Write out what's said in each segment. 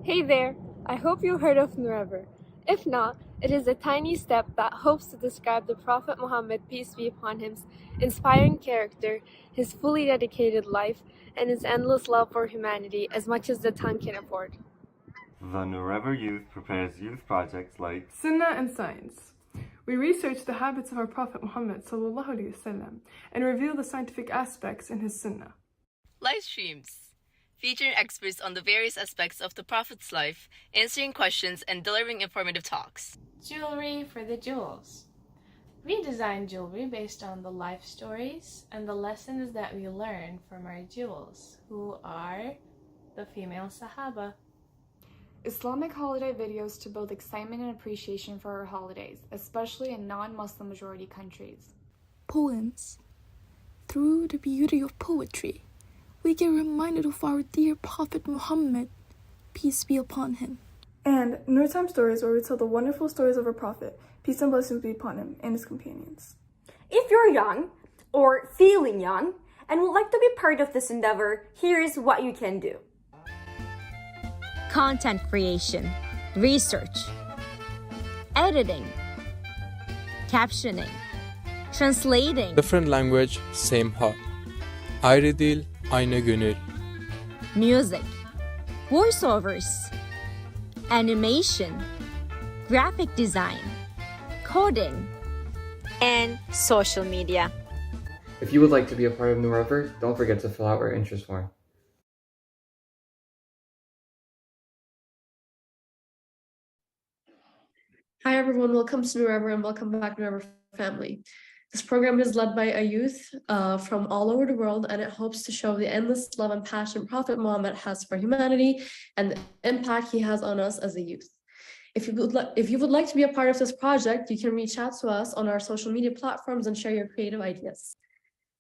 Hey there! I hope you heard of NOOREVER. If not, it is a tiny step that hopes to describe the Prophet Muhammad, peace be upon him's inspiring character, his fully dedicated life, and his endless love for humanity as much as the tongue can afford. The NOOREVER Youth prepares youth projects like Sunnah and Science. We research the habits of our Prophet Muhammad ﷺ and reveal the scientific aspects in his Sunnah. Live streams, featuring experts on the various aspects of the Prophet's life, answering questions and delivering informative talks. Jewelry for the jewels. We design jewelry based on the life stories and the lessons that we learn from our jewels, who are the female Sahaba. Islamic holiday videos to build excitement and appreciation for our holidays, especially in non-Muslim majority countries. Poems. Through the beauty of poetry, we get reminded of our dear Prophet Muhammad, peace be upon him. And Nooretime Stories, where we tell the wonderful stories of our Prophet, peace and blessings be upon him and his companions. If you're young or feeling young and would like to be part of this endeavor, here's what you can do. Content creation, research, editing, captioning, translating, Different language, same heart. Ayrı dil, aynı gönül. music, voiceovers, animation, graphic design, coding, and social media. If you would like to be a part of NOOREVER, don't forget to fill out our interest form. Hi everyone, welcome to NOOREVER and welcome back to NOOREVER family. This program is led by a youth from all over the world, and it hopes to show the endless love and passion Prophet Muhammad has for humanity and the impact he has on us as a youth. If you would like to be a part of this project, you can reach out to us on our social media platforms and share your creative ideas.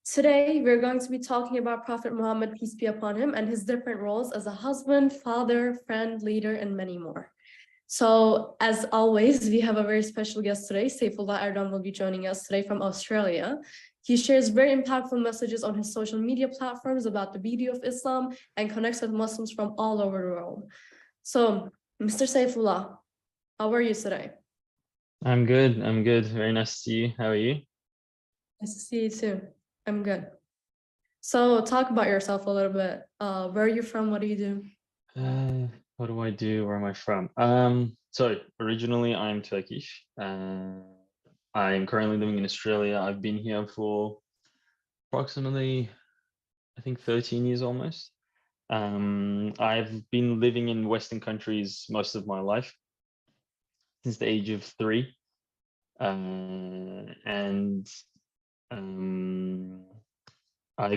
Today, we're going to be talking about Prophet Muhammad, peace be upon him, and his different roles as a husband, father, friend, leader, and many more. So, as always, we have a very special guest today. Seyfullah Erdoğan will be joining us today from Australia. He shares very impactful messages on his social media platforms about the beauty of Islam and connects with Muslims from all over the world. So, Mr. Seyfullah, how are you today? I'm good. Very nice to see you. How are you? Nice to see you too. I'm good. So, talk about yourself a little bit. Where are you from? What do you do? What do I do? Where am I from? So originally I'm Turkish. I am currently living in Australia. I've been here for approximately, I think 13 years almost. I've been living in Western countries most of my life, since the age of 3. I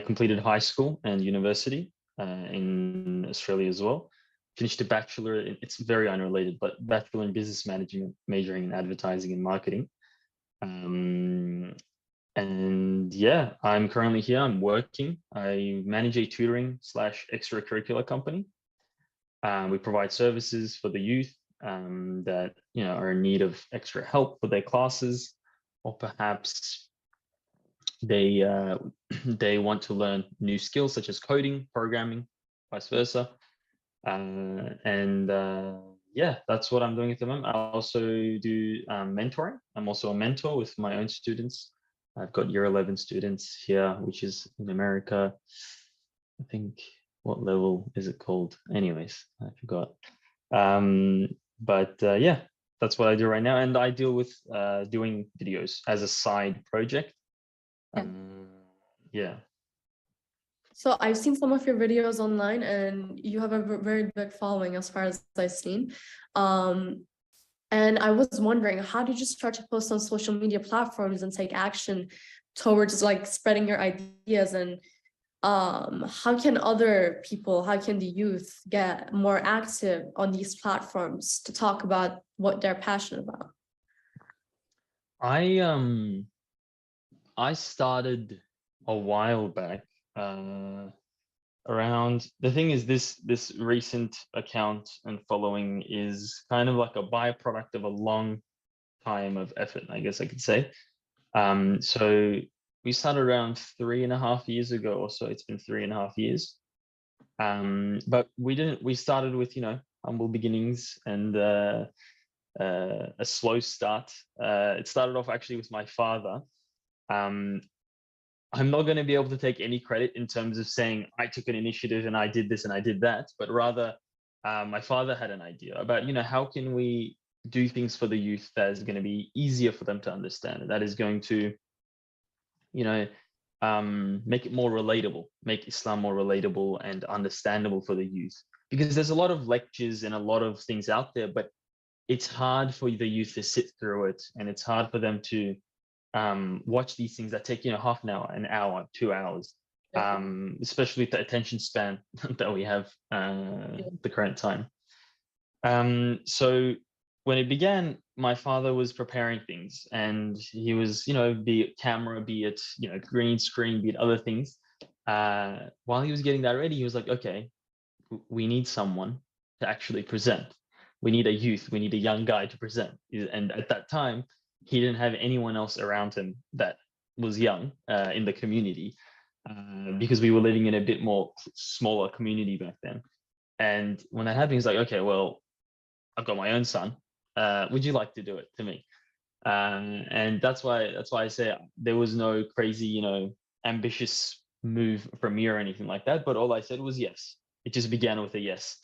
completed high school and university in Australia as well. Finished a bachelor, it's very unrelated, but bachelor in business management, majoring in advertising and marketing. And yeah, I'm currently here, I'm working. I manage a tutoring / extracurricular company. We provide services for the youth that are in need of extra help for their classes, or perhaps they want to learn new skills such as coding, programming, vice versa. Yeah, that's what I'm doing at the moment. I also do mentoring. I'm also a mentor with my own students. I've got year 11 students here, which is in America. I think, what level is it called? Anyways, I forgot. Yeah, that's what I do right now. And I deal with doing videos as a side project. Yeah. So I've seen some of your videos online and you have a very big following as far as I've seen. And I was wondering, how did you start to post on social media platforms and take action towards like spreading your ideas? And how can other people, how can the youth get more active on these platforms to talk about what they're passionate about? I started a while back. Around, the thing is, this recent account and following is kind of like a byproduct of a long time of effort, I guess I could say. So we started around 3.5 years ago or so. It's been 3.5 years. But we started with humble beginnings and a slow start. It started off actually with my father. I'm not going to be able to take any credit in terms of saying I took an initiative and I did this and I did that, but rather my father had an idea about, how can we do things for the youth that is going to be easier for them to understand, and that is going to, make it more relatable, make Islam more relatable and understandable for the youth. Because there's a lot of lectures and a lot of things out there, but it's hard for the youth to sit through it, and it's hard for them to watch these things that take half an hour, 2 hours, especially with the attention span that we have at the current time. So when it began, my father was preparing things, and he was, be it camera, be it green screen, be it other things. While he was getting that ready, he was like, okay, we need someone to actually present. We need a youth, we need a young guy to present. And at that time, he didn't have anyone else around him that was young in the community, because we were living in a bit more smaller community back then. And when that happened, he's like, okay, well, I've got my own son. Would you like to do it to me? And that's why I say there was no crazy, ambitious move from me or anything like that. But all I said was yes. It just began with a yes.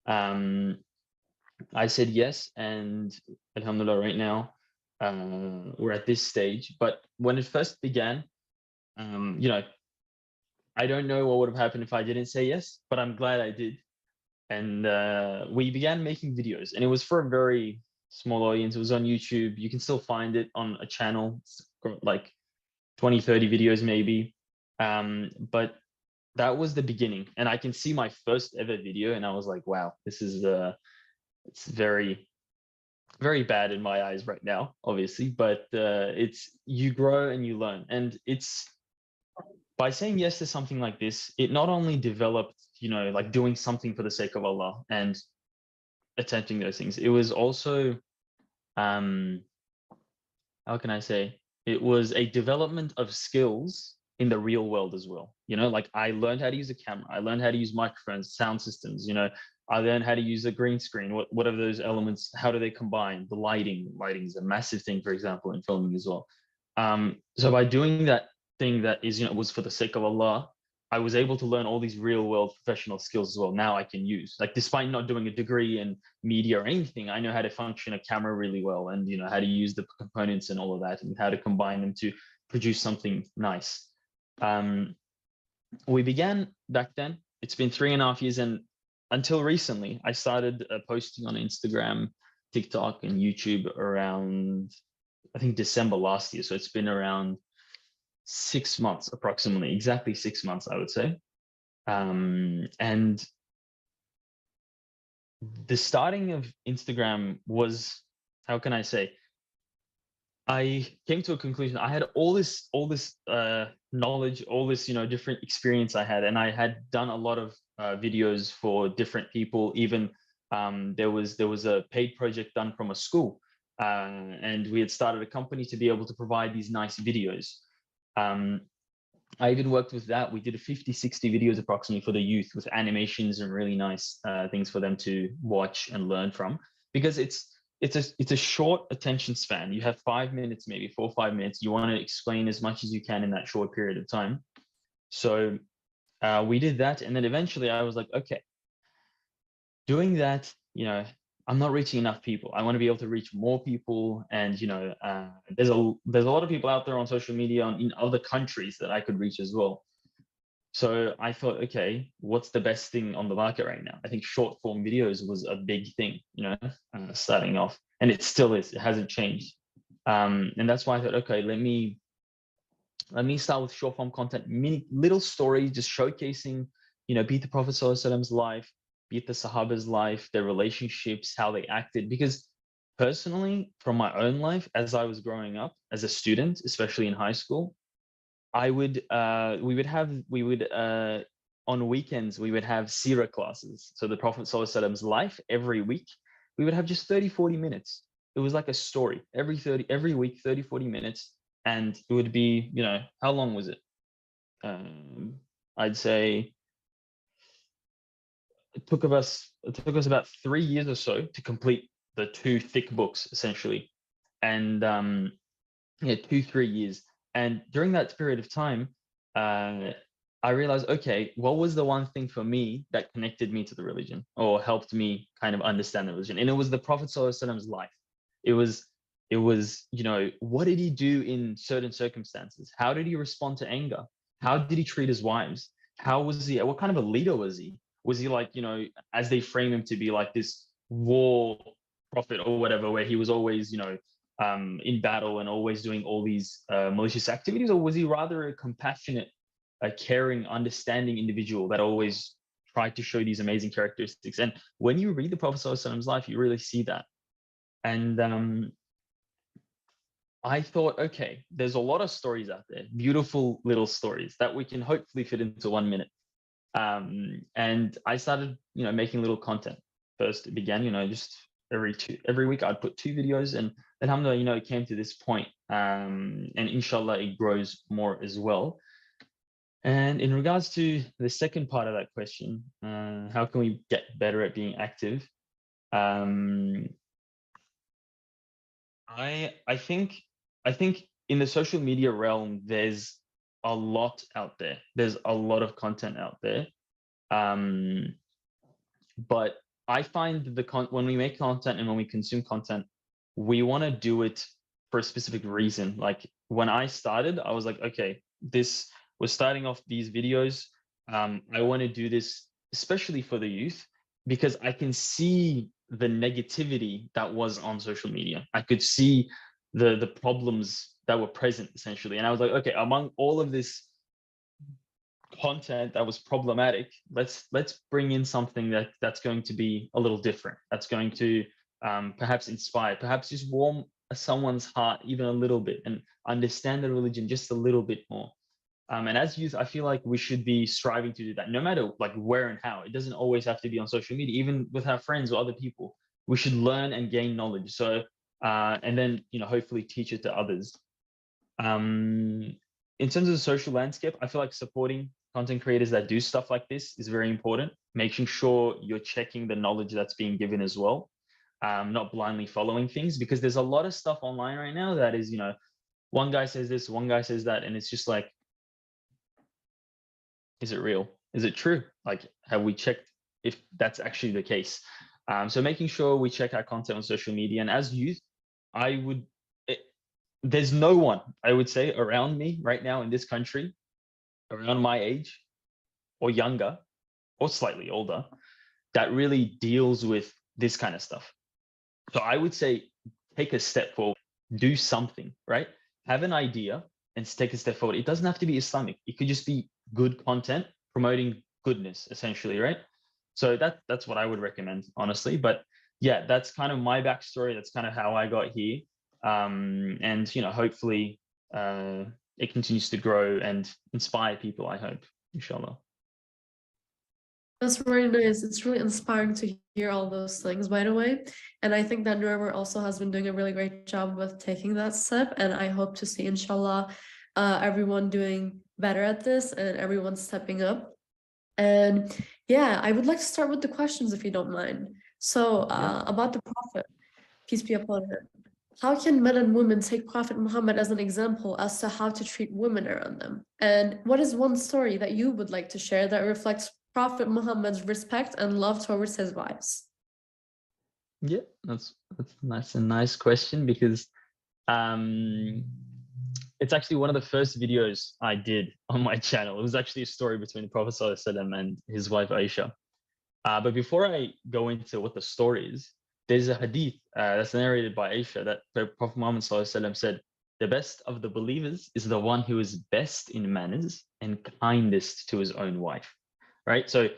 I said yes, and alhamdulillah, right now, we're at this stage. But when it first began, I don't know what would have happened if I didn't say yes, but I'm glad I did. And we began making videos, and it was for a very small audience. It was on YouTube. You can still find it on a channel, like 20, 30 videos maybe. But that was the beginning. And I can see my first ever video, and I was like, wow, this is, it's very, very bad in my eyes right now, obviously, but it's, you grow and you learn. And it's, by saying yes to something like this, it not only developed, like doing something for the sake of Allah and attempting those things, it was also, how can I say, it was a development of skills in the real world as well. Like I learned how to use a camera, I learned how to use microphones, sound systems, I learned how to use a green screen. What are those elements? How do they combine? The lighting is a massive thing, for example, in filming as well. So by doing that thing that is, was for the sake of Allah, I was able to learn all these real world professional skills as well. Now I can use, like, despite not doing a degree in media or anything, I know how to function a camera really well, and how to use the components and all of that, and how to combine them to produce something nice. We began back then. It's been 3.5 years, and until recently, I started posting on Instagram, TikTok, and YouTube around, I think, December last year. So it's been around 6 months, approximately, exactly 6 months, I would say. And the starting of Instagram was, how can I say, I came to a conclusion. I had all this knowledge, all this, different experience I had, and I had done a lot of videos for different people. Even there was a paid project done from a school, and we had started a company to be able to provide these nice videos. I even worked with that. We did 50, 60 videos approximately for the youth, with animations and really nice things for them to watch and learn from, because it's a short attention span. You have 5 minutes, maybe 4 or 5 minutes. You want to explain as much as you can in that short period of time. So we did that, and then eventually I was like, okay, doing that, I'm not reaching enough people. I want to be able to reach more people, and there's a lot of people out there on social media in other countries that I could reach as well. So I thought, okay, what's the best thing on the market right now? I think short form videos was a big thing, starting off, and it still is. It hasn't changed, and that's why I thought, okay, let me start with short form content, little stories, just showcasing, be it the Prophet ﷺ's life, be it the Sahaba's life, their relationships, how they acted. Because personally, from my own life, as I was growing up as a student, especially in high school, we would on weekends, we would have seerah classes. So the Prophet ﷺ's life every week, we would have just 30, 40 minutes. It was like a story every week, 30, 40 minutes. And it would be, how long was it? I'd say it took us about 3 years or so to complete the 2 thick books, essentially. And yeah, 2-3 years. And during that period of time, I realized, okay, what was the one thing for me that connected me to the religion or helped me kind of understand the religion? And it was the Prophet ﷺ's life. It was, you know, what did he do in certain circumstances? How did he respond to anger? How did he treat his wives? How was he, what kind of a leader was he? Was he like, you know, as they frame him to be like this war prophet or whatever, where he was always, you know, in battle and always doing all these malicious activities? Or was he rather a compassionate, a caring, understanding individual that always tried to show these amazing characteristics? And when you read the Prophet ﷺ's life, you really see that. And I thought, okay, there's a lot of stories out there, beautiful little stories that we can hopefully fit into 1 minute. And I started, you know, making little content. First, it began, you know, just every week I'd put 2 videos, and alhamdulillah, you know, it came to this point. And inshallah, it grows more as well. And in regards to the second part of that question, how can we get better at being active? I think in the social media realm, there's a lot out there. There's a lot of content out there. But I find when we make content and when we consume content, we want to do it for a specific reason. Like when I started, I was like, okay, we're starting off these videos. I want to do this especially for the youth, because I can see the negativity that was on social media. I could see the problems that were present, essentially. And I was like, okay, among all of this content that was problematic, let's bring in something that's going to be a little different, that's going to perhaps inspire, perhaps just warm someone's heart even a little bit and understand the religion just a little bit more. And as youth, I feel like we should be striving to do that, no matter like where and how. It doesn't always have to be on social media. Even with our friends or other people, we should learn and gain knowledge. So, and then, you know, hopefully teach it to others. In terms of the social landscape, I feel like supporting content creators that do stuff like this is very important. Making sure you're checking the knowledge that's being given as well. Not blindly following things, because there's a lot of stuff online right now that is, you know, one guy says this, one guy says that, and it's just like, is it real? Is it true? Like, have we checked if that's actually the case? So making sure we check our content on social media. And as youth, there's no one, I would say, around me right now in this country, around my age or younger or slightly older, that really deals with this kind of stuff. So I would say, take a step forward, do something, right? Have an idea and take a step forward. It doesn't have to be Islamic. It could just be good content promoting goodness, essentially, right? So that's what I would recommend, honestly. But yeah, that's kind of my backstory. That's kind of how I got here. And, you know, hopefully it continues to grow and inspire people, I hope, inshallah. That's very nice. It's really inspiring to hear all those things, by the way. And I think that NOOREVER also has been doing a really great job with taking that step. And I hope to see, inshallah, everyone doing better at this and everyone stepping up. And yeah, I would like to start with the questions, if you don't mind. So about the Prophet, peace be upon him. How can men and women take Prophet Muhammad as an example as to how to treat women around them? And what is one story that you would like to share that reflects Prophet Muhammad's respect and love towards his wives? Yeah, that's a nice question, because it's actually one of the first videos I did on my channel. It was actually a story between the Prophet ﷺ and his wife Aisha. But before I go into what the story is, there's a hadith that's narrated by Aisha that the Prophet Muhammad ﷺ said, "The best of the believers is the one who is best in manners and kindest to his own wife." Right? So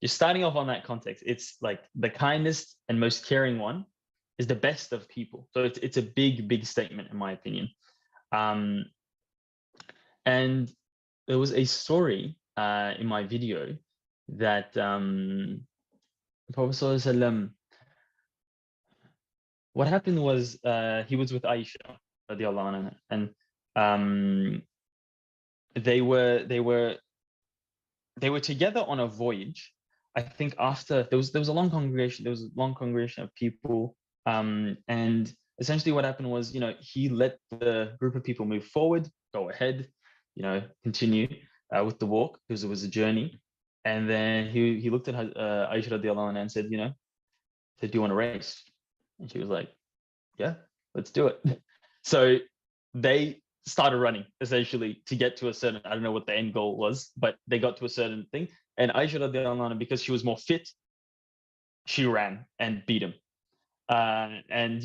you're starting off on that context. It's like the kindest and most caring one is the best of people. So it's a big statement, in my opinion. And there was a story in my video that the Prophet ﷺ, what happened was he was with Aisha radiallahu anha, and they were together on a voyage, I think after there was a long congregation, of people, and essentially what happened was, he let the group of people move forward, go ahead, continue with the walk, because it was a journey. And then he looked at Aisha radiallahu anha and said, do you want to race? And she was like, yeah, let's do it. So they started running essentially to get to a certain, I don't know what the end goal was, but they got to a certain thing. And Aisha radiallahu anha, because she was more fit, she ran and beat him. And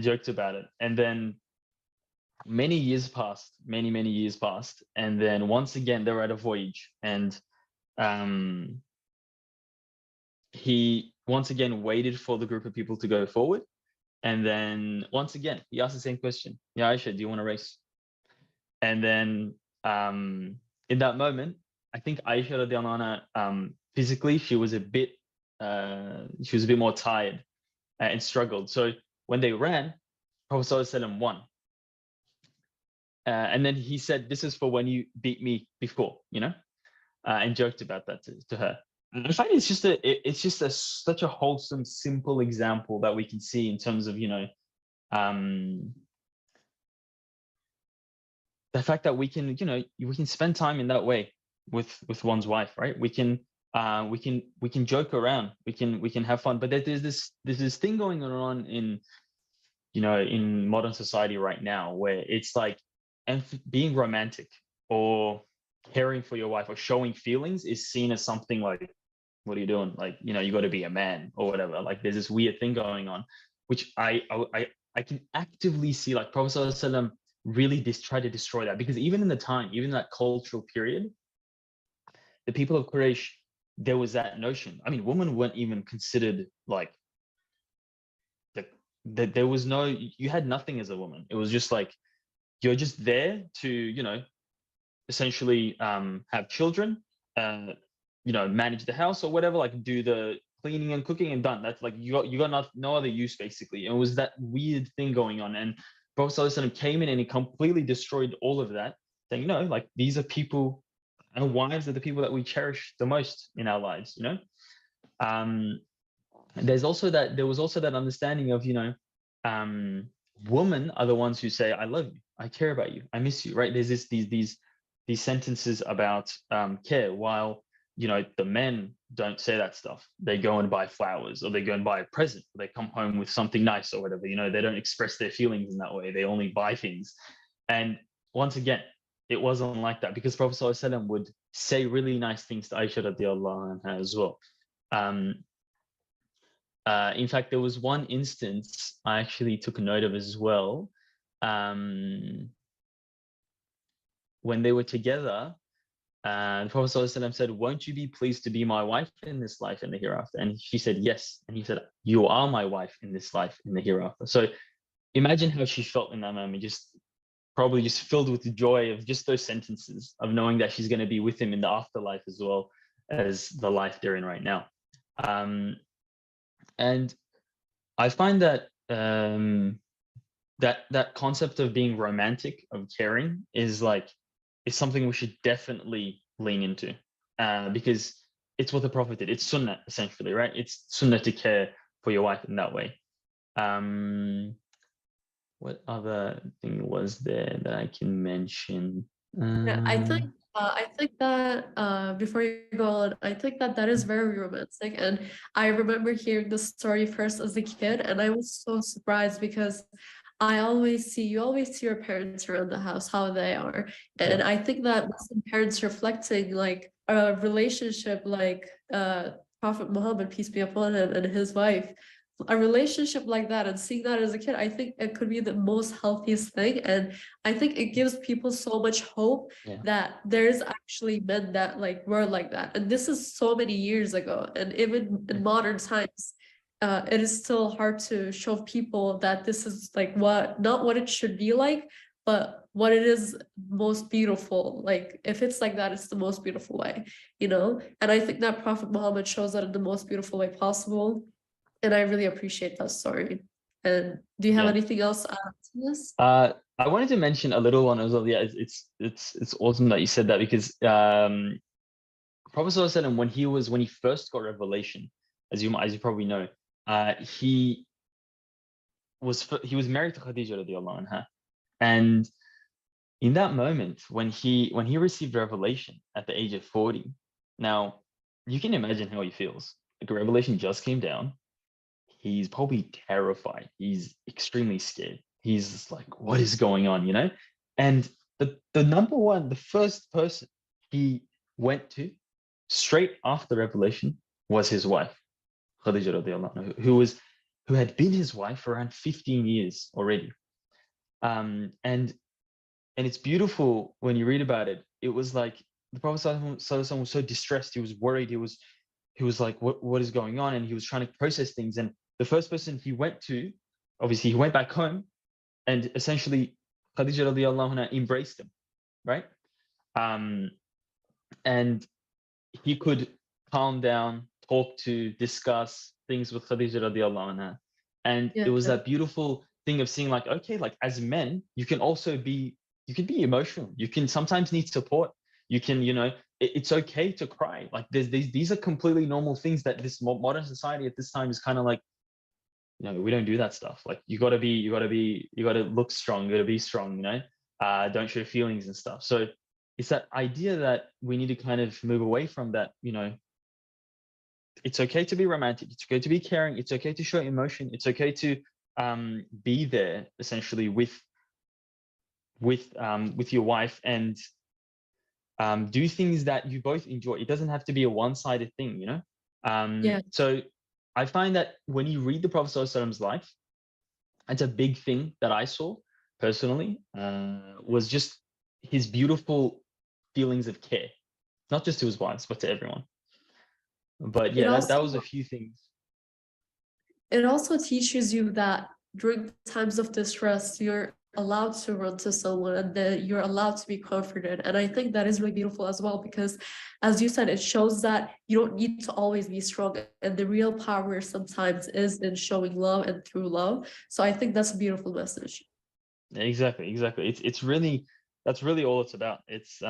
joked about it. And then many years passed, many years passed. And then once again, they were at a voyage, and he once again waited for the group of people to go forward. And then once again, he asked the same question. Yeah, Aisha, do you want to race? And then in that moment, I think Aisha radiallahu anha, physically, she was a bit more tired and struggled. So when they ran, Prophet ﷺ won. And then he said, this is for when you beat me before, and joked about that to her. And I find it's just such a wholesome, simple example that we can see in terms of, the fact that we can spend time in that way with one's wife, right? We can joke around, we can have fun, but there's this thing going on in modern society right now, where it's like, and being romantic or caring for your wife or showing feelings is seen as something like, what are you doing? Like, you got to be a man or whatever. Like, there's this weird thing going on, which I can actively see, like, Prophet ﷺ really tried to destroy that, because even in that cultural period, the people of Quraysh, there was that notion. I mean, women weren't even considered, like, that there was no, you had nothing as a woman. It was just like, you're just there to, essentially have children, manage the house or whatever, like do the cleaning and cooking and done. That's like, you got no other use, basically. And it was that weird thing going on. And Prophet ﷺ came in and he completely destroyed all of that, saying, like, these are people, our wives are the people that we cherish the most in our lives, there was also that understanding of, women are the ones who say, I love you, I care about you, I miss you, right? There's these sentences about care, while the men don't say that stuff. They go and buy flowers, or they go and buy a present, or they come home with something nice or whatever. They don't express their feelings in that way. They only buy things. And once again, it wasn't like that, because Prophet ﷺ would say really nice things to Aisha radiallahu anha as well. In fact, there was one instance I actually took note of as well. When they were together, the Prophet ﷺ said, won't you be pleased to be my wife in this life and the hereafter? And she said, yes. And he said, you are my wife in this life and the hereafter. So imagine how she felt in that moment, probably just filled with the joy of just those sentences, of knowing that she's going to be with him in the afterlife as well as the life they're in right now. And I find that that concept of being romantic, of caring, is something we should definitely lean into, because it's what the Prophet did. It's sunnah, essentially, right? It's sunnah to care for your wife in that way. What other thing was there that I can mention? I think that before you go on, I think that is very romantic. And I remember hearing the story first as a kid, and I was so surprised, because you always see your parents around the house, how they are. And I think that Muslim parents reflecting like a relationship like Prophet Muhammad, peace be upon him, and his wife, a relationship like that, and seeing that as a kid, I think it could be the most healthiest thing. And I think it gives people so much hope that there's actually men that were like that. And this is so many years ago, and even in modern times, it is still hard to show people that this is not what it should be like, but what it is most beautiful. Like, if it's like that, it's the most beautiful way, And I think that Prophet Muhammad shows that in the most beautiful way possible. And I really appreciate that story. And do you have anything else to add to this? I wanted to mention a little one as well. Yeah, it's awesome that you said that, because Prophet ﷺ, when he first got revelation, as you probably know, he was married to Khadija radiallahu anha, and in that moment when he received revelation at the age of 40, now you can imagine how he feels. Like a revelation just came down. He's probably terrified. He's extremely scared. He's just like, what is going on, you know? And the first person he went to straight after revelation was his wife, Khadija radiallahu anha, who had been his wife for around 15 years already. And it's beautiful when you read about it. It was like the Prophet ﷺ was so distressed. He was worried. He was like, what is going on? And he was trying to process things. And the first person he went to, obviously he went back home, and essentially Khadija radiallahu anha embraced him, right? And he could calm down, talk to, discuss things with Khadija radiallahu anha. And it was that beautiful thing of seeing like, okay, like as men, you can be emotional. You can sometimes need support. You can, it's okay to cry. Like these are completely normal things that this modern society at this time is kind of like, we don't do that stuff. Like you gotta look strong, you gotta be strong, don't show feelings and stuff. So it's that idea that we need to kind of move away from that, it's okay to be romantic, it's okay to be caring, it's okay to show emotion, it's okay to be there essentially with your wife and do things that you both enjoy. It doesn't have to be a one-sided thing, So I find that when you read the Prophet ﷺ's life, it's a big thing that I saw personally, was just his beautiful feelings of care, not just to his wives, but to everyone. But yeah, that was a few things. It also teaches you that during times of distress, you're allowed to run to someone and that you're allowed to be comforted. And I think that is really beautiful as well, because as you said, it shows that you don't need to always be strong, and the real power sometimes is in showing love and through love. So I think that's a beautiful message. Exactly. It's really, that's really all it's about. It's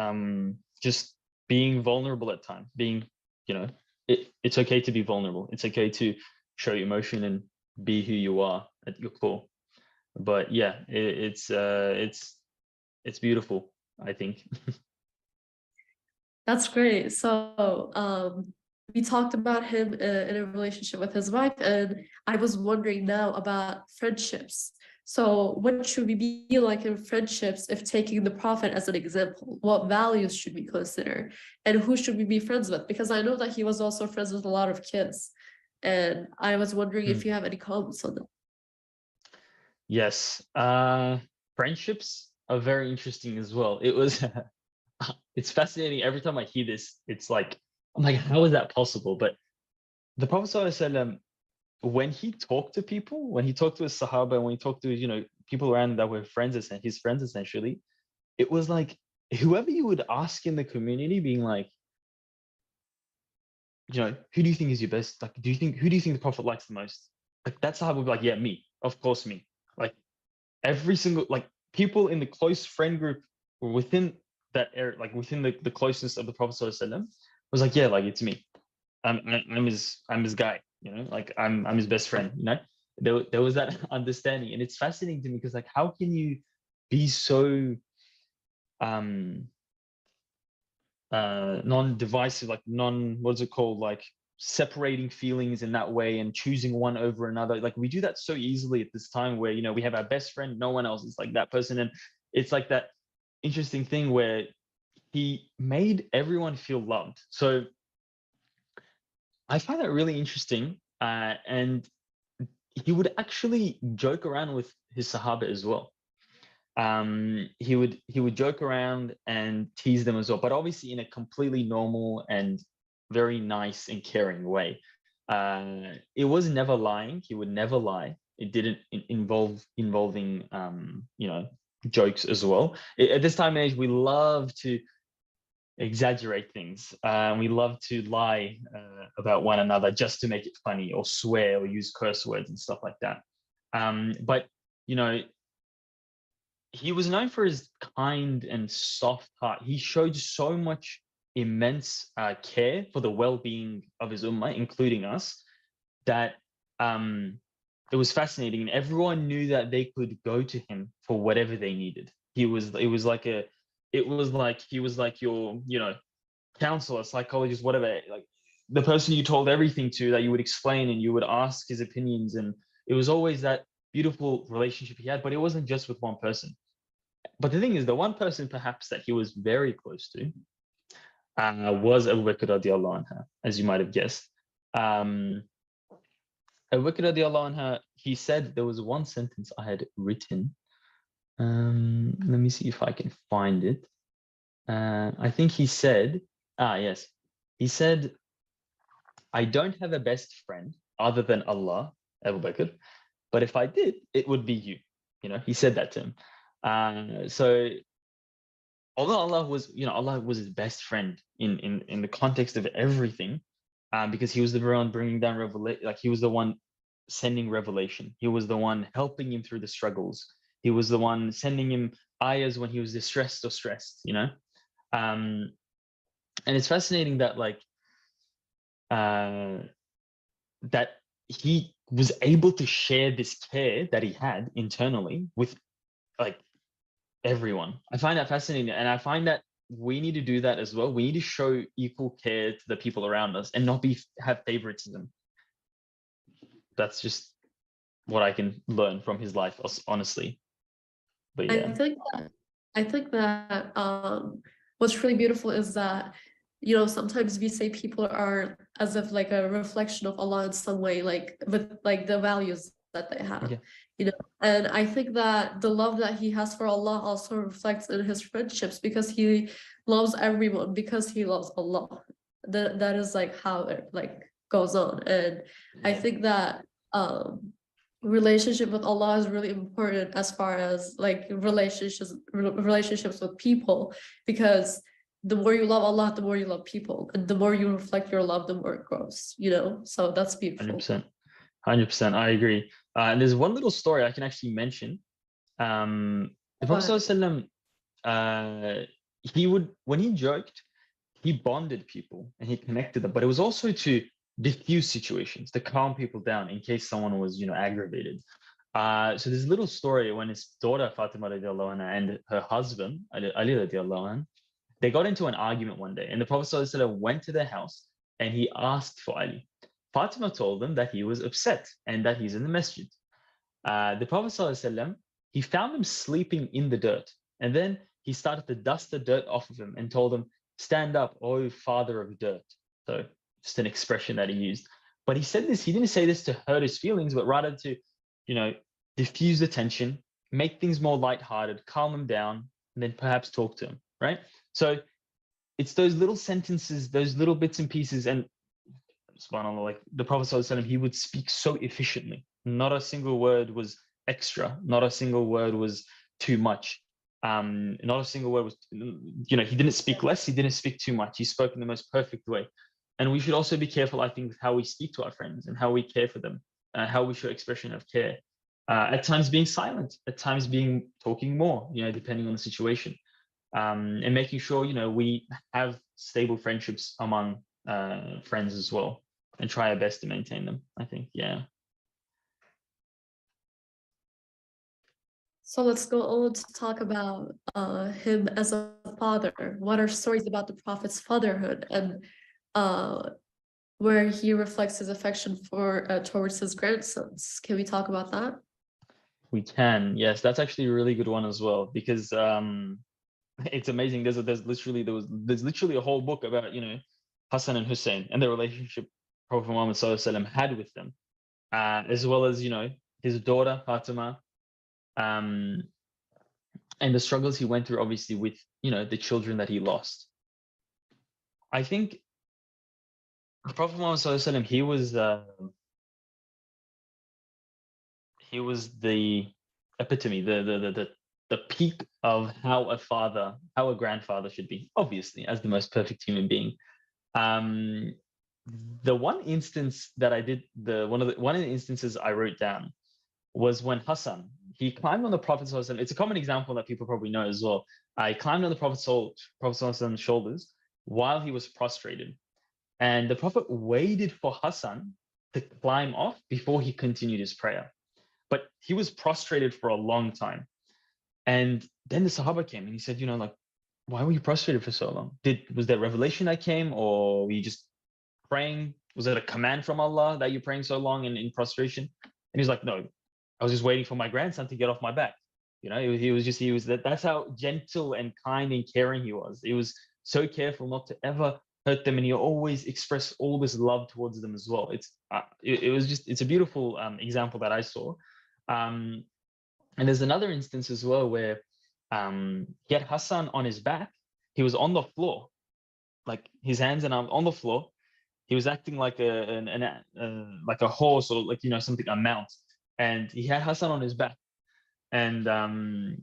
just being vulnerable at times, being, it's okay to be vulnerable. It's okay to show emotion and be who you are at your core. But yeah, it's beautiful, I think. That's great. So we talked about him in a relationship with his wife, and I was wondering now about friendships. So what should we be like in friendships if taking the Prophet as an example? What values should we consider? And who should we be friends with? Because I know that he was also friends with a lot of kids. And I was wondering if you have any comments on that. Yes, friendships are very interesting as well. It's fascinating. Every time I hear this, it's like, I'm like, how is that possible? But the Prophet ﷺ, when he talked to people, when he talked to his Sahaba, when he talked to people around that were friends, his friends essentially, it was like whoever you would ask in the community, being like, who do you think is your best? Like, who do you think the Prophet likes the most? Like that Sahaba would be like, yeah, me, of course, me. Like every single people in the close friend group within that area, like within the closeness of the Prophet ﷺ, was like, yeah, like it's me. I'm his guy, like I'm his best friend, There was that understanding, and it's fascinating to me because like how can you be so non-divisive, like what's it called, like separating feelings in that way and choosing one over another. Like we do that so easily at this time where we have our best friend, no one else is like that person, and it's like that interesting thing where he made everyone feel loved. So I find that really interesting, and he would actually joke around with his Sahaba as well. He would joke around and tease them as well, but obviously in a completely normal and very nice and caring way. It was never lying. He would never lie. It didn't involving jokes as well. At this time and age, we love to exaggerate things. We love to lie about one another just to make it funny, or swear, or use curse words and stuff like that. But he was known for his kind and soft heart. He showed so much immense care for the well-being of his ummah, including us, that it was fascinating, and everyone knew that they could go to him for whatever they needed. He was like your, you know, counselor, psychologist, whatever, like the person you told everything to, that you would explain and you would ask his opinions, and it was always that beautiful relationship he had. But it wasn't just with one person. But the thing is, the one person perhaps that he was very close to was Abu Bakr radiallahu anha, as you might have guessed. Abu Bakr radiallahu anha, he said, there was one sentence I had written. Let me see if I can find it. I think he said, yes, he said, I don't have a best friend other than Allah, Abu Bakr, but if I did, it would be you. You know, he said that to him. So although Allah was, you know, Allah was his best friend in the context of everything, because he was the one bringing down revelation, like he was the one sending revelation. He was the one helping him through the struggles. He was the one sending him ayahs when he was distressed or stressed, you know? And it's fascinating that that he was able to share this care that he had internally with like everyone. I find that fascinating, and I find that we need to do that as well. We need to show equal care to the people around us and not have favoritism. That's just what I can learn from his life, honestly. But yeah, I think that what's really beautiful is that, you know, sometimes we say people are as if like a reflection of Allah in some way, like with like the values that they have. Yeah. You know, and I think that the love that he has for Allah also reflects in his friendships, because he loves everyone because he loves Allah. That is like how it like goes on. And I think that relationship with Allah is really important as far as like relationships with people, because the more you love Allah, the more you love people, and the more you reflect your love, the more it grows, you know? So that's beautiful. 100%, I agree. And there's one little story I can actually mention. The Prophet ﷺ, he would, when he joked, he bonded people and he connected them, but it was also to diffuse situations, to calm people down in case someone was, you know, aggravated. So there's a little story when his daughter Fatima radiallahu anha and her husband Ali radiallahu anha, they got into an argument one day, and the Prophet ﷺ went to their house and he asked for Ali. Fatima told them that he was upset and that he's in the masjid. The Prophet ﷺ, he found him sleeping in the dirt, and then he started to dust the dirt off of him and told him, "Stand up, O father of dirt." So just an expression that he used. But he said this, he didn't say this to hurt his feelings, but rather to, you know, diffuse the tension, make things more lighthearted, calm him down, and then perhaps talk to him, right? So it's those little sentences, those little bits and pieces. And subhanAllah, like the Prophet ﷺ, he would speak so efficiently. Not a single word was extra. Not a single word was too much. Not a single word was, you know, he didn't speak less, he didn't speak too much. He spoke in the most perfect way. And we should also be careful, I think, with how we speak to our friends and how we care for them, how we show expression of care. At times being silent, at times talking more, you know, depending on the situation. And making sure, you know, we have stable friendships among friends as well, and try our best to maintain them, I think. Yeah. So let's go on to talk about him as a father. What are stories about the Prophet's fatherhood, and where he reflects his affection towards his grandsons? Can we talk about that? We can, yes. That's actually a really good one as well, because it's amazing. There's literally a whole book about, you know, Hassan and Hussein and the relationship Prophet Muhammad ﷺ had with them, as well as, you know, his daughter Fatima, and the struggles he went through, obviously, with, you know, the children that he lost. I think Prophet Muhammad ﷺ, he was the epitome, the peak of how a grandfather should be, obviously, as the most perfect human being. The one instance that I did, one of the instances I wrote down was when Hassan, he climbed on the Prophet ﷺ. It's a common example that people probably know as well. He climbed on the Prophet's shoulders, while he was prostrated. And the Prophet waited for Hassan to climb off before he continued his prayer. But he was prostrated for a long time. And then the Sahaba came and he said, like, why were you prostrated for so long? Was there revelation that came, or were you just praying? Was it a command from Allah that you're praying so long in prostration? And he's like, no, I was just waiting for my grandson to get off my back. That's how gentle and kind and caring he was. He was so careful not to ever hurt them, and he always expressed all this love towards them as well. It's a beautiful example that I saw. And there's another instance as well where he had Hassan on his back. He was on the floor, like his hands and arms on the floor. He was acting like a horse, or like something, a mount. And he had Hassan on his back, and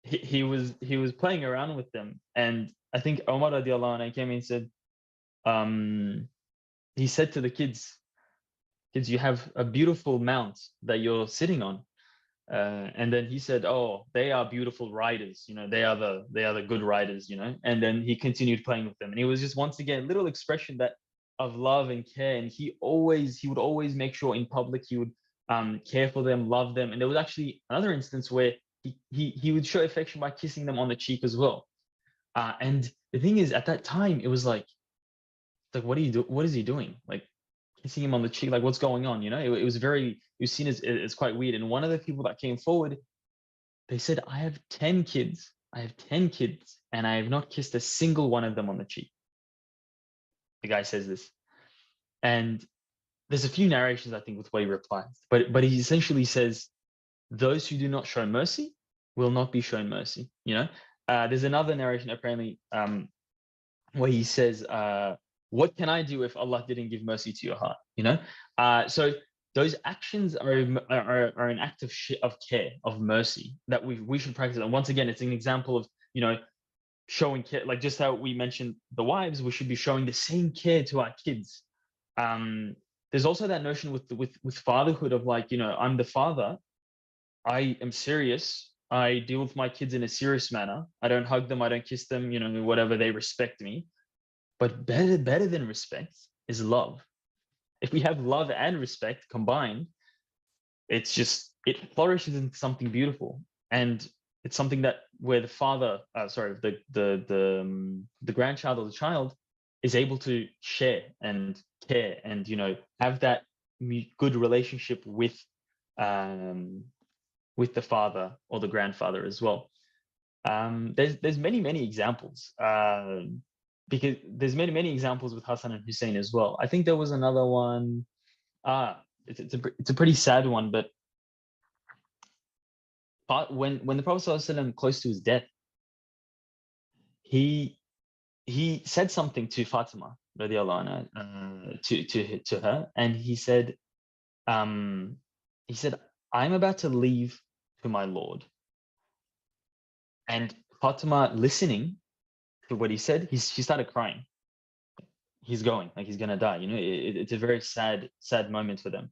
he was playing around with them. And I think Umar radiallahu anhu came and said, he said to the kids, you have a beautiful mount that you're sitting on. And then he said, oh, they are beautiful riders, they are the good riders, and then he continued playing with them. And it was just, once again, little expression of love and care. And he would always make sure in public he would care for them, love them. And there was actually another instance where he would show affection by kissing them on the cheek as well. And the thing is, at that time, it was like, what is he doing? Like, kissing him on the cheek, like, what's going on? It was seen as quite weird. And one of the people that came forward, they said, I have 10 kids, and I have not kissed a single one of them on the cheek. The guy says this. And there's a few narrations, I think, with what he replies, but he essentially says, those who do not show mercy will not be shown mercy. There's another narration apparently where he says, what can I do if Allah didn't give mercy to your heart? So those actions are an act of care, of mercy that we should practice. And once again, it's an example of showing care, like just how we mentioned the wives, we should be showing the same care to our kids. There's also that notion with fatherhood of like, I'm the father, I am serious, I deal with my kids in a serious manner, I don't hug them, I don't kiss them, whatever, they respect me. But better than respect is love. If we have love and respect combined, it flourishes into something beautiful. And it's something that where the father, the grandchild or the child is able to share and care and have that good relationship with the father or the grandfather as well. There's many examples. Because there's many examples with Hassan and Hussein as well. I think there was another one. It's a pretty sad one, but when the Prophet ﷺ, close to his death, he said something to Fatima radiallahu anha, to her, and he said, I'm about to leave to my Lord. And Fatima, listening to what he said, she started crying. He's going, like he's gonna die. It's a very sad moment for them.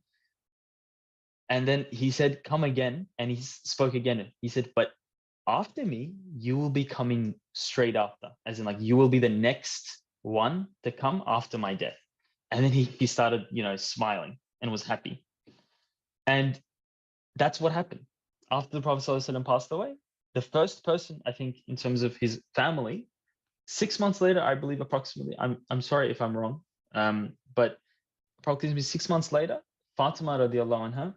And then he said, come again, and he spoke again. He said, but after me, you will be coming straight after, as in like you will be the next one to come after my death. And then he started, smiling and was happy. And that's what happened. After the Prophet ﷺ passed away, the first person, I think, in terms of his family, 6 months later, I believe approximately, I'm sorry if I'm wrong, but approximately 6 months later, Fatima radiallahu anha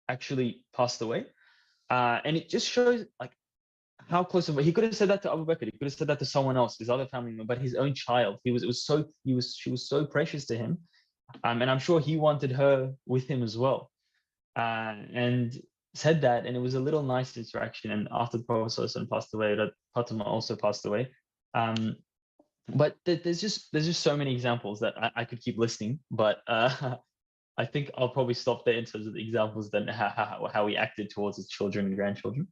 actually passed away. And it just shows like how close of, he could have said that to Abu Bakr, he could have said that to someone else, his other family member, but his own child. She was so precious to him. And I'm sure he wanted her with him as well. And said that, and it was a little nice interaction. And after the Prophet ﷺ passed away, Fatima also passed away. But there's just so many examples that I could keep listing, but I think I'll probably stop there in terms of the examples, then how we acted towards his children and grandchildren.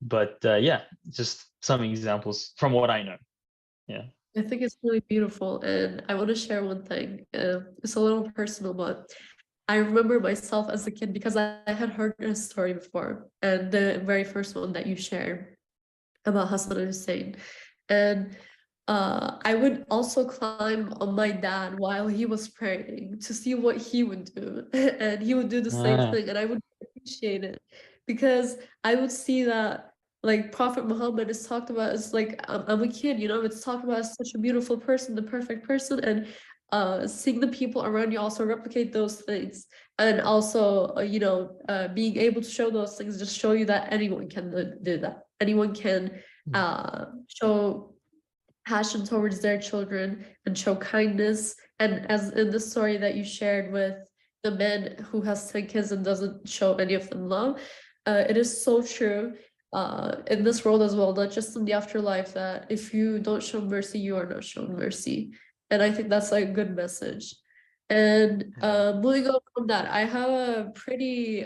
But yeah, just some examples from what I know. Yeah, I think it's really beautiful, and I want to share one thing. It's a little personal, but I remember myself as a kid because I had heard a story before, and the very first one that you shared about Hassan and Hussein. And I would also climb on my dad while he was praying to see what he would do. And he would do the same thing, and I would appreciate it because I would see that like Prophet Muhammad is talked about as like I'm a kid, you know, it's talked about as such a beautiful person, the perfect person, and seeing the people around you also replicate those things, and also being able to show those things just show you that anyone can do that. Anyone can show passion towards their children and show kindness. And as in the story that you shared with the man who has 10 kids and doesn't show any of them love, it is so true in this world as well, not just in the afterlife, that if you don't show mercy, you are not shown mercy. And I think that's like a good message. And moving on from that, I have a pretty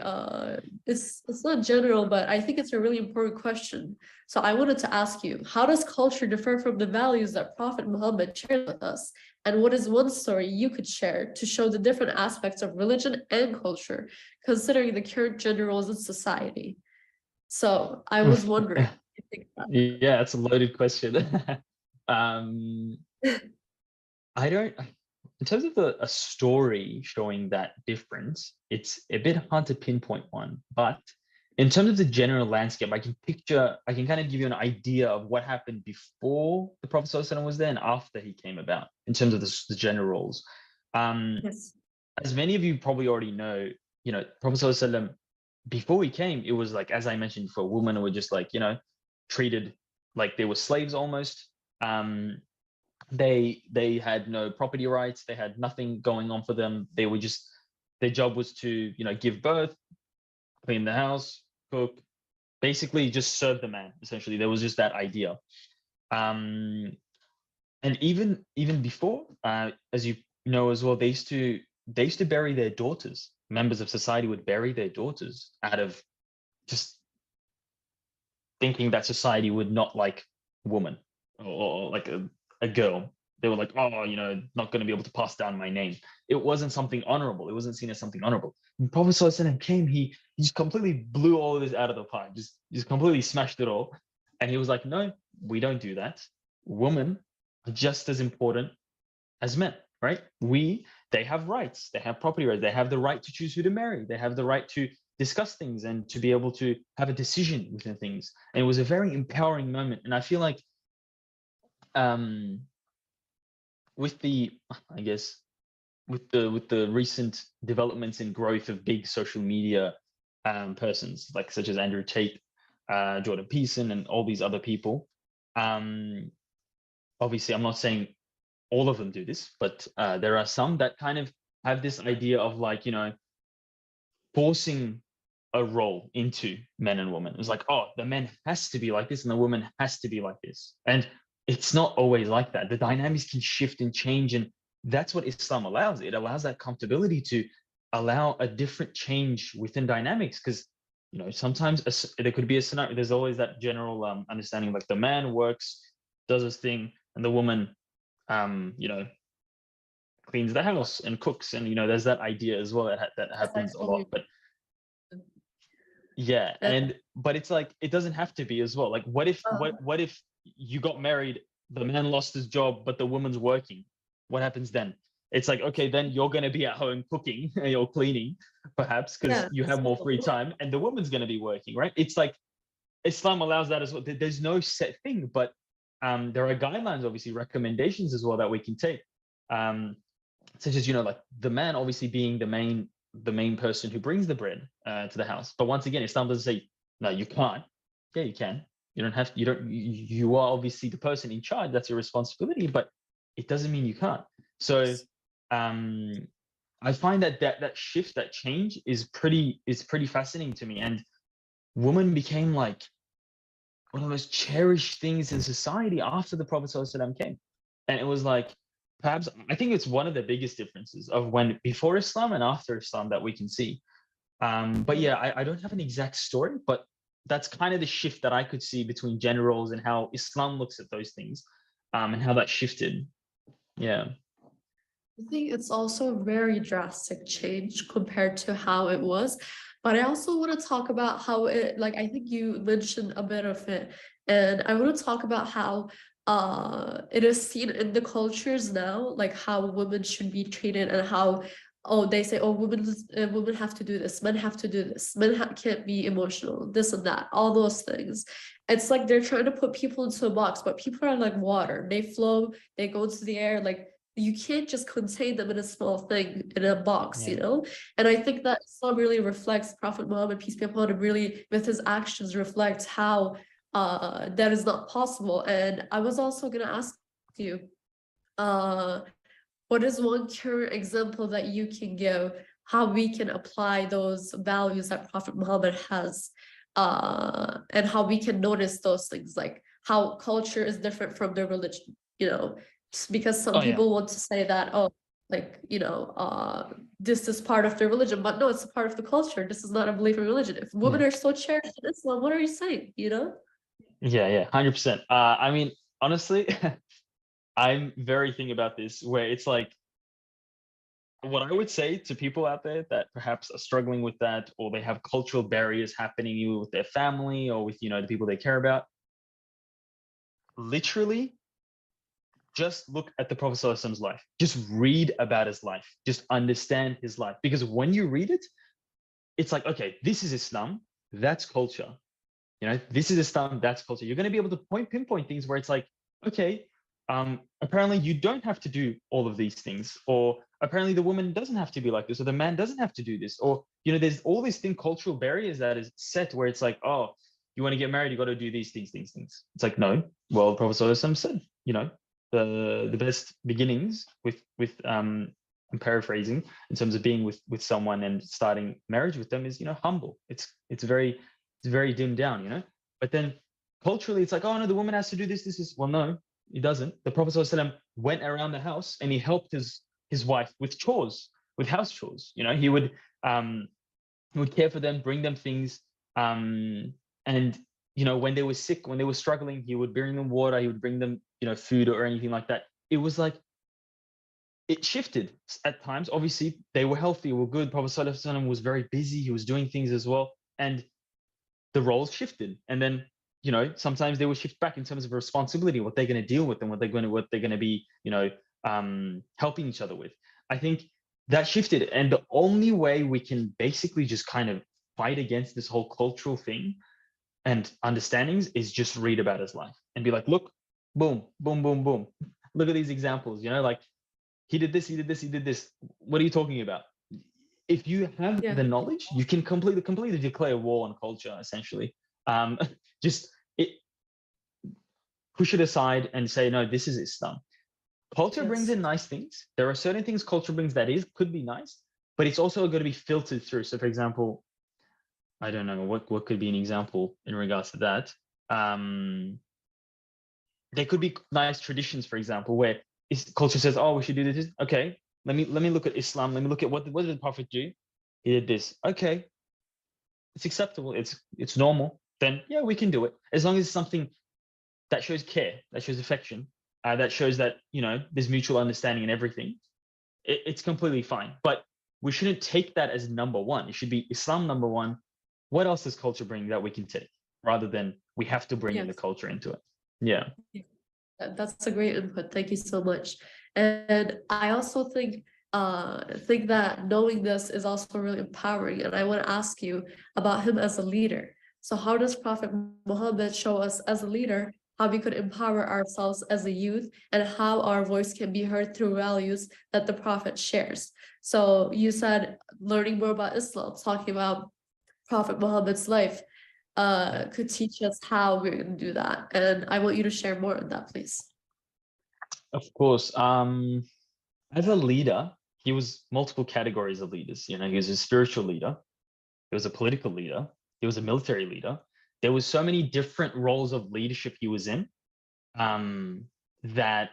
it's not general, but I think it's a really important question. So I wanted to ask you, how does culture differ from the values that Prophet Muhammad shared with us? And what is one story you could share to show the different aspects of religion and culture, considering the current gender roles in society? So I was wondering. Yeah, that's a loaded question. I don't. In terms of a story showing that difference, it's a bit hard to pinpoint one. But in terms of the general landscape, I can kind of give you an idea of what happened before the Prophet ﷺ was there and after he came about, in terms of the general roles. Yes. As many of you probably already know, Prophet ﷺ, before he came, it was like, as I mentioned before, women were just like, treated like they were slaves almost. They had no property rights. They had nothing going on for them. They were just, their job was to, give birth, clean the house, cook, basically just serve the man. Essentially, there was just that idea. And even before, as you know as well, they used to bury their daughters. Members of society would bury their daughters out of just thinking that society would not like a woman or like a girl. They were like, oh, not going to be able to pass down my name. It wasn't something honorable. It wasn't seen as something honorable. When Prophet ﷺ came, he just completely blew all of this out of the park, just completely smashed it all. And he was like, no, we don't do that. Women are just as important as men, right? They have rights. They have property rights. They have the right to choose who to marry. They have the right to discuss things and to be able to have a decision within things. And it was a very empowering moment. And I feel like with the recent developments in growth of big social media persons, like such as Andrew Tate, Jordan Peterson, and all these other people, obviously I'm not saying all of them do this, but there are some that kind of have this idea of like, forcing a role into men and women. It's like, oh, the man has to be like this and the woman has to be like this. And it's not always like that. The dynamics can shift and change, and that's what Islam allows. It allows that comfortability to allow a different change within dynamics, because sometimes there could be a scenario. There's always that general understanding, like the man works, does his thing, and the woman cleans the house and cooks, and there's that idea as well that happens a lot. But yeah, but it's like, it doesn't have to be as well. Like, what if you got married, the man lost his job, but the woman's working? What happens then? It's like, okay, then you're going to be at home cooking or cleaning, perhaps, because you have more free time, and the woman's going to be working, right? It's like Islam allows that as well. There's no set thing, but there are guidelines, obviously, recommendations as well that we can take, such as like the man obviously being the main person who brings the bread to the house. But once again, Islam doesn't say no, you can't. Yeah, you can. You don't have. You are obviously the person in charge. That's your responsibility, but it doesn't mean you can't. So I find that shift, that change is pretty fascinating to me. And women became like one of the most cherished things in society after the Prophet ﷺ came. And it was like, perhaps, I think it's one of the biggest differences of when before Islam and after Islam that we can see. But yeah, I don't have an exact story, but that's kind of the shift that I could see between gender roles and how Islam looks at those things, and how that shifted. Yeah. I think it's also a very drastic change compared to how it was. But I also want to talk about how it, like, I think you mentioned a bit of it, and I want to talk about how it is seen in the cultures now, like how women should be treated and how, oh, they say, oh, women have to do this, men have to do this, men can't be emotional, this and that, all those things. It's like they're trying to put people into a box, but people are like water. They flow, they go into the air. Like, you can't just contain them in a small thing, in a box, you know? And I think that Islam really reflects Prophet Muhammad, peace be upon him, really with his actions reflects how that is not possible. And I was also going to ask you, what is one current example that you can give how we can apply those values that Prophet Muhammad has, and how we can notice those things, like how culture is different from their religion, you know, just because some people want to say that, oh, like, you know, this is part of their religion, but no, it's a part of the culture. This is not a belief in religion. If women are so cherished in Islam, what are you saying, you know? Yeah, 100%. I mean, honestly, I'm very thinking about this, where it's like, what I would say to people out there that perhaps are struggling with that, or they have cultural barriers happening either with their family or with, you know, the people they care about, literally just look at the Prophet ﷺ's life. Just read about his life. Just understand his life. Because when you read it, it's like, okay, this is Islam, that's culture. You know, this is Islam, that's culture. You're going to be able to pinpoint things where it's like, okay, apparently you don't have to do all of these things, or apparently the woman doesn't have to be like this, or the man doesn't have to do this, or, you know, there's all these cultural barriers that is set where it's like, oh, you want to get married, you got to do these things. It's like, no. Well, the Prophet ﷺ said, you know, the best beginnings with I'm paraphrasing, in terms of being with someone and starting marriage with them is, you know, humble. It's very dimmed down, you know. But then culturally, it's like, oh no, the woman has to do this. Well, no, he doesn't. The Prophet ﷺ went around the house and he helped his wife with chores, with house chores. You know, he would care for them, bring them things, and, you know, when they were sick, when they were struggling, he would bring them water, he would bring them, you know, food or anything like that. It was like, it shifted at times. Obviously, they were healthy, were good. Prophet ﷺ was very busy. He was doing things as well. And the roles shifted. And then, you know, sometimes they would shift back in terms of responsibility, what they're going to deal with and what they're going to be, you know, helping each other with. I think that shifted. And the only way we can basically just kind of fight against this whole cultural thing and understandings is just read about his life and be like, look, boom, boom, boom, boom. Look at these examples, you know, like he did this, he did this, he did this. What are you talking about? If you have the knowledge, you can completely declare war on culture, essentially. Just push it aside and say, no, this is Islam. Culture brings in nice things. There are certain things culture brings that could be nice, but it's also going to be filtered through. So for example, I don't know, what could be an example in regards to that? There could be nice traditions, for example, where culture says, oh, we should do this. Okay, let me look at Islam. Let me look at what did the Prophet do? He did this. Okay, it's acceptable. It's normal. Then yeah, we can do it, as long as it's something that shows care, that shows affection, that shows that, you know, there's mutual understanding and everything. It's completely fine. But we shouldn't take that as number one. It should be Islam number one. What else does culture bring that we can take, rather than we have to bring in the culture into it? Yeah. That's a great input. Thank you so much. And I also think that knowing this is also really empowering. And I want to ask you about him as a leader. So how does Prophet Muhammad show us as a leader how we could empower ourselves as a youth, and how our voice can be heard through values that the Prophet shares? So you said learning more about Islam, talking about Prophet Muhammad's life, could teach us how we're going to do that. And I want you to share more on that, please. Of course. As a leader, he was multiple categories of leaders. You know, he was a spiritual leader, he was a political leader, he was a military leader. There was so many different roles of leadership he was in, that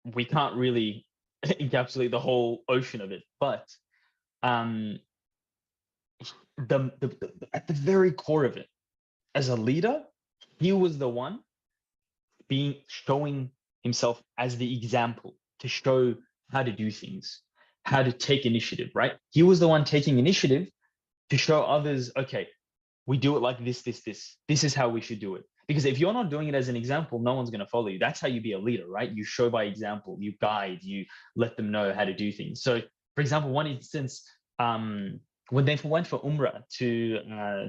we can't really encapsulate the whole ocean of it. But at the very core of it, as a leader, he was the one showing himself as the example to show how to do things, how to take initiative, right? He was the one taking initiative to show others, okay, we do it like this. This is how we should do it. Because if you're not doing it as an example, no one's going to follow you. That's how you be a leader, right? You show by example, you guide, you let them know how to do things. So, for example, one instance, when they went for Umrah to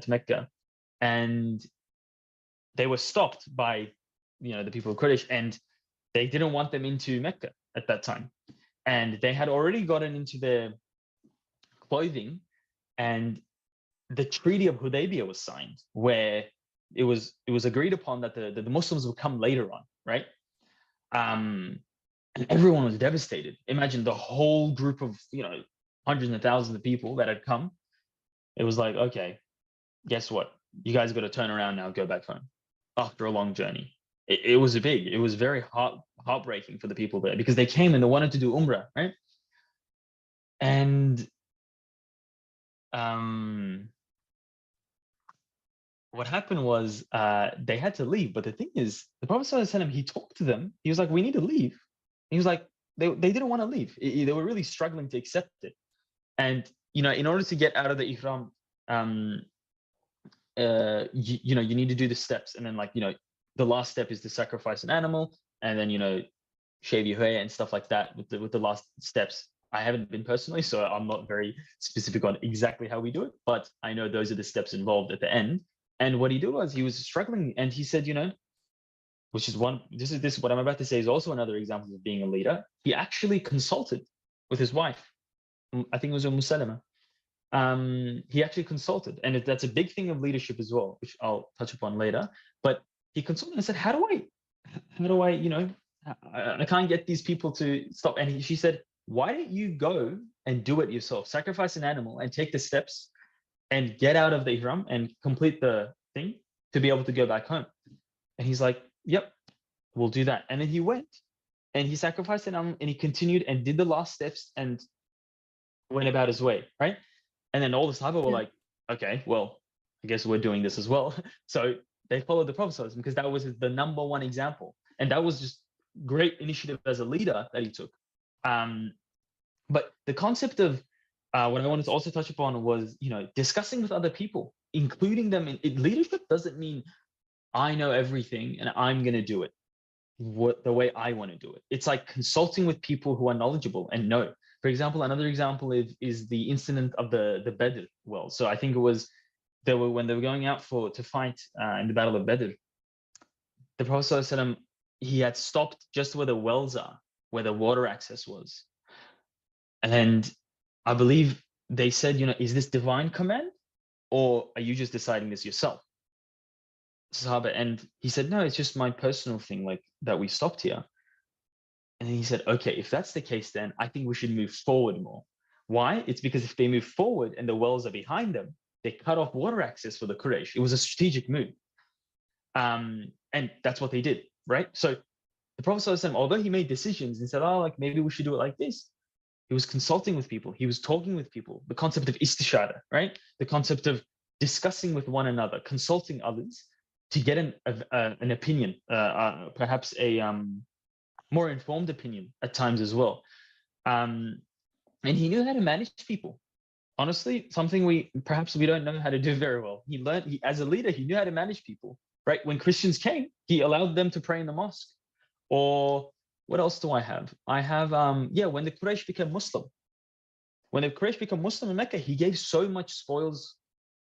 Mecca, and they were stopped by, the people of Quraysh, and they didn't want them into Mecca at that time, and they had already gotten into their clothing, and the Treaty of Hudaybiyah was signed, where it was agreed upon that the Muslims would come later on, right? And everyone was devastated. Imagine the whole group of hundreds and thousands of people that had come. It was like, okay, guess what? You guys got to turn around now, go back home after a long journey. It was very heartbreaking for the people there, because they came and they wanted to do Umrah, right? And what happened was they had to leave. But the thing is, the Prophet ﷺ, he talked to them. He was like, we need to leave. He was like, they didn't want to leave. They were really struggling to accept it. And, in order to get out of the ihram, you need to do the steps. And then the last step is to sacrifice an animal, and then, shave your hair and stuff like that with the last steps. I haven't been personally, so I'm not very specific on exactly how we do it, but I know those are the steps involved at the end. And what he did was, he was struggling, and he said, which is this what I'm about to say is also another example of being a leader. He actually consulted with his wife. I think it was Salama. He actually consulted, and that's a big thing of leadership as well, which I'll touch upon later. But he consulted and said, how do I, I can't get these people to stop. And she said, why don't you go and do it yourself? Sacrifice an animal and take the steps and get out of the ihram and complete the thing to be able to go back home. And he's like, yep, we'll do that. And then he went and he sacrificed an animal, and he continued and did the last steps and went about his way, right? And then all the Sahaba were like, okay, well, I guess we're doing this as well. So they followed the Prophet because that was the number one example. And that was just great initiative as a leader that he took. But the concept of what I wanted to also touch upon was, discussing with other people, including them in leadership doesn't mean I know everything and I'm going to do it the way I want to do it. It's like consulting with people who are knowledgeable and know. For example, another example is the incident of the Badr well. So I think it was when they were going out to fight in the Battle of Badr, the Prophet ﷺ, he had stopped just where the wells are, where the water access was. And I believe they said, is this divine command, or are you just deciding this yourself? Sahaba, and he said, no, it's just my personal thing, like that we stopped here. And then he said, okay, if that's the case, then I think we should move forward more. Why? It's because if they move forward and the wells are behind them, they cut off water access for the Quraysh. It was a strategic move. And that's what they did, right? So the Prophet ﷺ, although he made decisions and said, maybe we should do it like this, he was consulting with people. He was talking with people. The concept of istishara, right? The concept of discussing with one another, consulting others to get an opinion, perhaps a more informed opinion at times as well. And he knew how to manage people. Honestly, something we don't know how to do very well. As a leader, he knew how to manage people, right? When Christians came, he allowed them to pray in the mosque. Or what else do I have? I have, when the Quraysh became Muslim. When the Quraysh became Muslim in Mecca, he gave so much spoils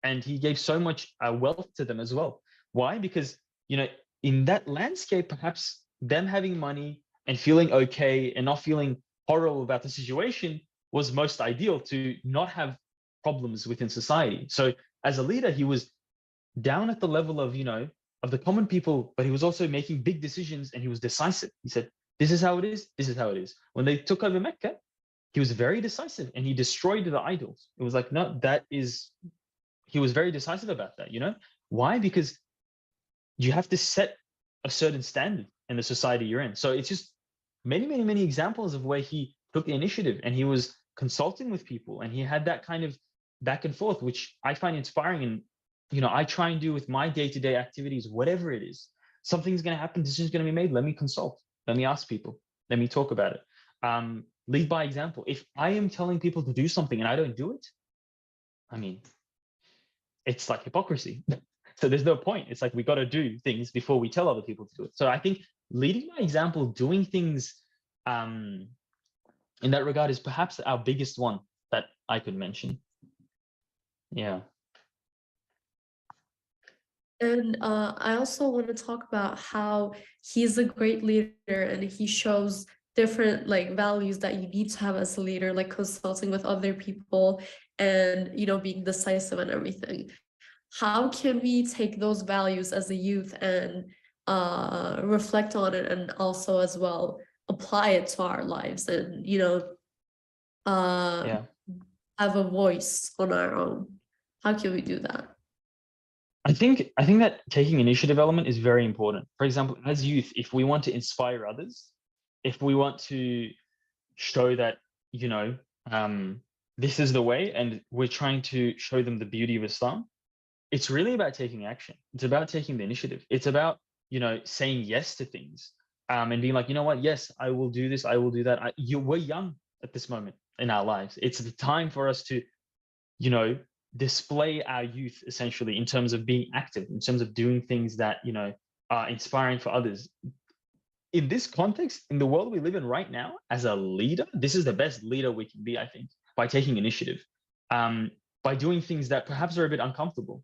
and he gave so much wealth to them as well. Why? Because, in that landscape, perhaps them having money and feeling okay and not feeling horrible about the situation was most ideal to not have problems within society. So as a leader, he was down at the level of, of the common people, but he was also making big decisions and he was decisive. He said, this is how it is. This is how it is. When they took over Mecca, he was very decisive and he destroyed the idols. It was like, no, he was very decisive about that, Why? Because you have to set a certain standard in the society you're in. So it's just many, many, many examples of where he took the initiative and he was consulting with people and he had that kind of back and forth, which I find inspiring. And, I try and do with my day-to-day activities, whatever it is. Something's going to happen, decision's going to be made. Let me consult. Let me ask people. Let me talk about it. Lead by example. If I am telling people to do something and I don't do it, it's like hypocrisy. So there's no point. It's like we got to do things before we tell other people to do it. So I think leading by example, doing things in that regard is perhaps our biggest one that I could mention. Yeah. And I also want to talk about how he's a great leader and he shows different like values that you need to have as a leader, like consulting with other people and, you know, being decisive and everything. How can we take those values as a youth and reflect on it and also as well apply it to our lives and, you know, have a voice on our own? How can we do that? I think that taking initiative element is very important. For example, as youth, if we want to inspire others, if we want to show that, you know, this is the way and we're trying to show them the beauty of Islam, it's really about taking action. It's about taking the initiative. It's about, you know, saying yes to things and being like, you know what, yes, I will do this, I will do that. We're young at this moment in our lives. It's the time for us to, you know, display our youth essentially in terms of being active, in terms of doing things that, you know, are inspiring for others. In this context, in the world we live in right now, as a leader, this is the best leader we can be, I think, by taking initiative, by doing things that perhaps are a bit uncomfortable.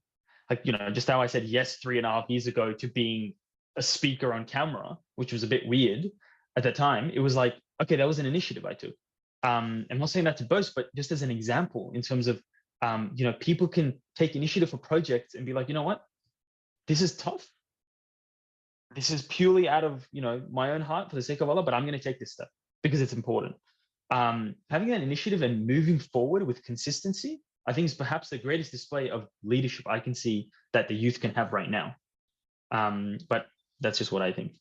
Like, you know, just how I said yes 3.5 years ago to being a speaker on camera, which was a bit weird at the time. It was like, okay, that was an initiative I took. I'm not saying that to boast, but just as an example in terms of, you know, people can take initiative for projects and be like, you know what, this is tough. This is purely out of, you know, my own heart for the sake of Allah, but I'm going to take this step because it's important. Having that initiative and moving forward with consistency, I think is perhaps the greatest display of leadership I can see that the youth can have right now. But that's just what I think.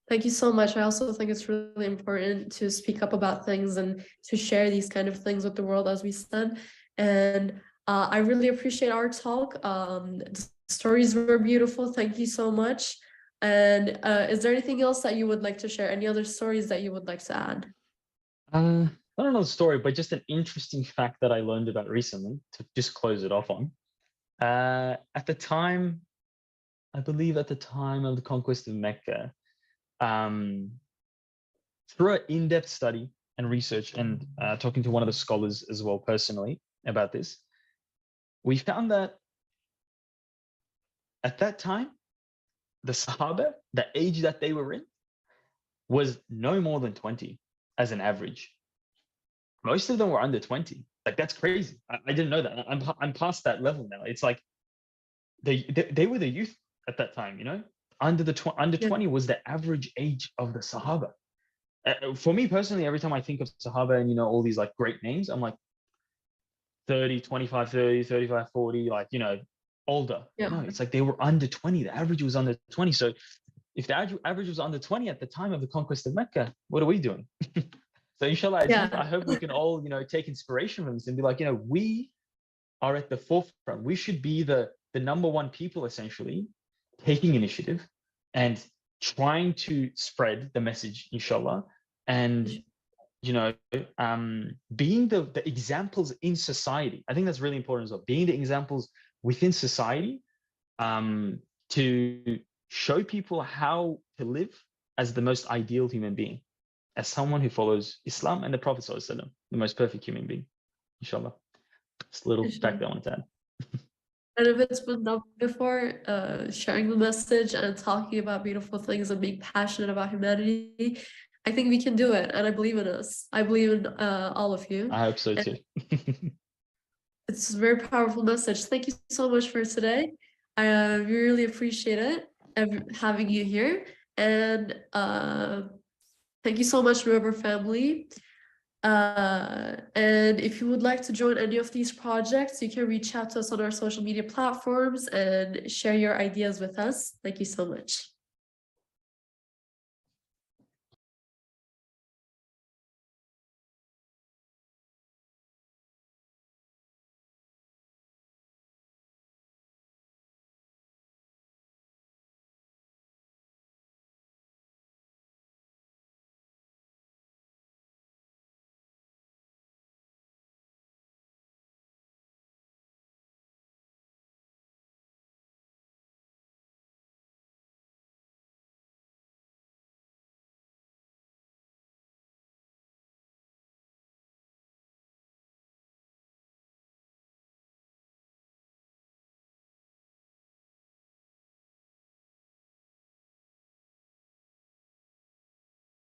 Thank you so much. I also think it's really important to speak up about things and to share these kind of things with the world, as we said. And I really appreciate our talk. The stories were beautiful. Thank you so much. And is there anything else that you would like to share? Any other stories that you would like to add? I don't know the story, but just an interesting fact that I learned about recently to just close it off on. At the time, I believe at the time of the conquest of Mecca, through an in-depth study and research and talking to one of the scholars as well personally about this, we found that at that time, the Sahaba, the age that they were in, was no more than 20 as an average. Most of them were under 20. Like, that's crazy. I didn't know that. I'm past that level now. It's like they were the youth at that time, you know? Under 20 was the average age of the Sahaba. For me personally, every time I think of Sahaba and, you know, all these like great names, I'm like 30, 25, 30, 35, 40, like, you know, older. Yeah. No, it's like they were under 20. The average was under 20. So if the average was under 20 at the time of the conquest of Mecca, what are we doing? So inshallah, I hope we can all, you know, take inspiration from this and be like, you know, we are at the forefront. We should be the number one people, essentially, taking initiative and trying to spread the message, inshallah, and, you know, being the examples in society. I think that's really important as well. Being the examples within society to show people how to live as the most ideal human being, as someone who follows Islam and the Prophet ﷺ, the most perfect human being, inshallah. Just a little fact I wanted to add. And if it's been done before, sharing the message and talking about beautiful things and being passionate about humanity, I think we can do it. And I believe in us. I believe in all of you. I hope so too. It's a very powerful message. Thank you so much for today. We really appreciate it, having you here. And thank you so much, NOOREVER family. And if you would like to join any of these projects, you can reach out to us on our social media platforms and share your ideas with us. Thank you so much.